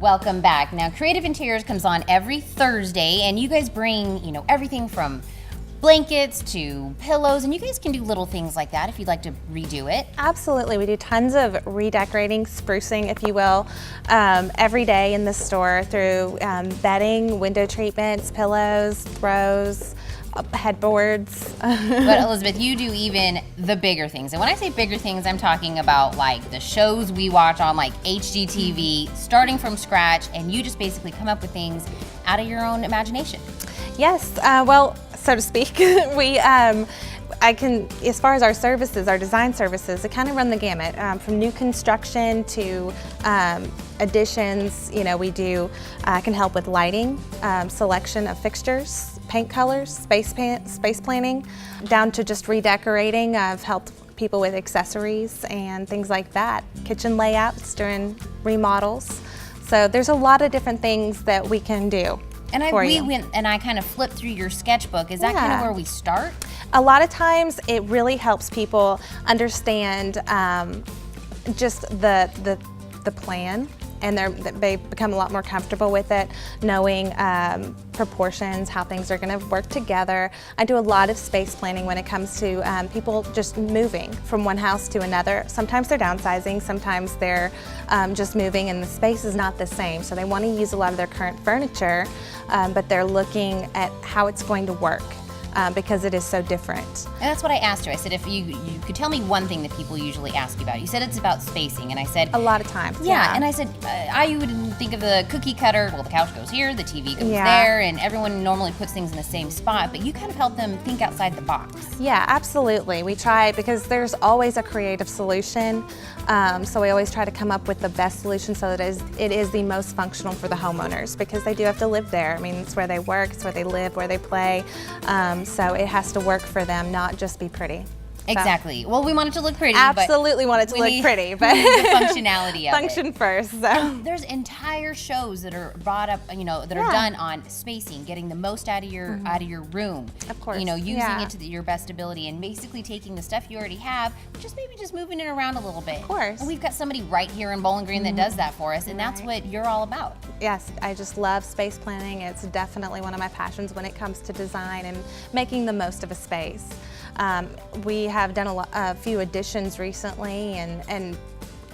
Welcome back. Now, Creative Interiors comes on every Thursday, and you guys bring, everything from blankets to pillows, and you guys can do little things like that if you'd like to redo it. Absolutely. We do tons of redecorating, sprucing, if you will, every day in the store through bedding, window treatments, pillows, throws, headboards. But Elizabeth, you do even the bigger things. And when I say bigger things, I'm talking about like the shows we watch on like HGTV, starting from scratch, and you just basically come up with things out of your own imagination. Yes, well, so to speak. I can, as far as our services, our design services, it kind of run the gamut from new construction to additions. We do, can help with lighting, selection of fixtures, paint colors, space planning, down to just redecorating. I've helped people with accessories and things like that, kitchen layouts during remodels. So there's a lot of different things that we can do. And I kind of flipped through your sketchbook. Is that kind of where we start? A lot of times it really helps people understand just the plan, and they become a lot more comfortable with it, knowing proportions, how things are going to work together. I do a lot of space planning when it comes to people just moving from one house to another. Sometimes they're downsizing, sometimes they're just moving and the space is not the same. So they want to use a lot of their current furniture, but they're looking at how it's going to work. Because it is so different. And that's what I asked her. I said, if you could tell me one thing that people usually ask you about. You said it's about spacing, and I said... A lot of times, yeah. And I said, I would think of the cookie cutter, well, the couch goes here, the TV goes there, and everyone normally puts things in the same spot, but you kind of help them think outside the box. Yeah, absolutely. We try, because there's always a creative solution, so we always try to come up with the best solution so that it is the most functional for the homeowners, because they do have to live there. I mean, it's where they work, it's where they live, where they play. So it has to work for them, not just be pretty. Exactly. Well, we want it to look pretty. Absolutely want it to look pretty, but the functionality of function first. So there's entire shows that are brought up, that are done on spacing, getting the most out of your room. Of course. Using it to your best ability, and basically taking the stuff you already have, maybe just moving it around a little bit. Of course. And we've got somebody right here in Bowling Green that does that for us, and that's what you're all about. Yes, I just love space planning. It's definitely one of my passions when it comes to design and making the most of a space. We have done a few additions recently, and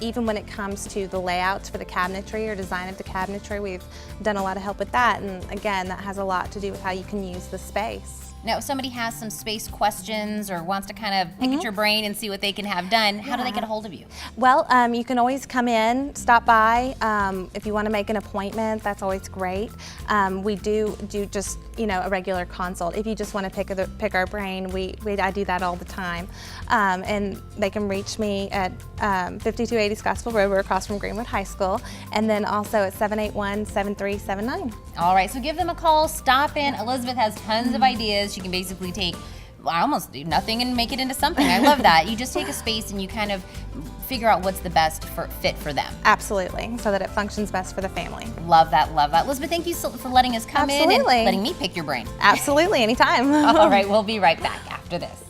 even when it comes to the layouts for the cabinetry or design of the cabinetry, we've done a lot of help with that. And again, that has a lot to do with how you can use the space. Now, if somebody has some space questions or wants to kind of pick at your brain and see what they can have done, how do they get a hold of you? Well, you can always come in, stop by. If you want to make an appointment, that's always great. We do just, a regular consult. If you just want to pick our brain, I do that all the time. And they can reach me at 5280 Scottsville Road. We're across from Greenwood High School. And then also at 781-7379. All right, so give them a call, stop in. Elizabeth has tons of ideas. She can basically take almost nothing and make it into something. I love that. You just take a space and you kind of figure out what's the best fit for them. Absolutely, so that it functions best for the family. Love that, love that. Elizabeth, thank you for letting us come in and letting me pick your brain. Absolutely, anytime. All right, we'll be right back after this.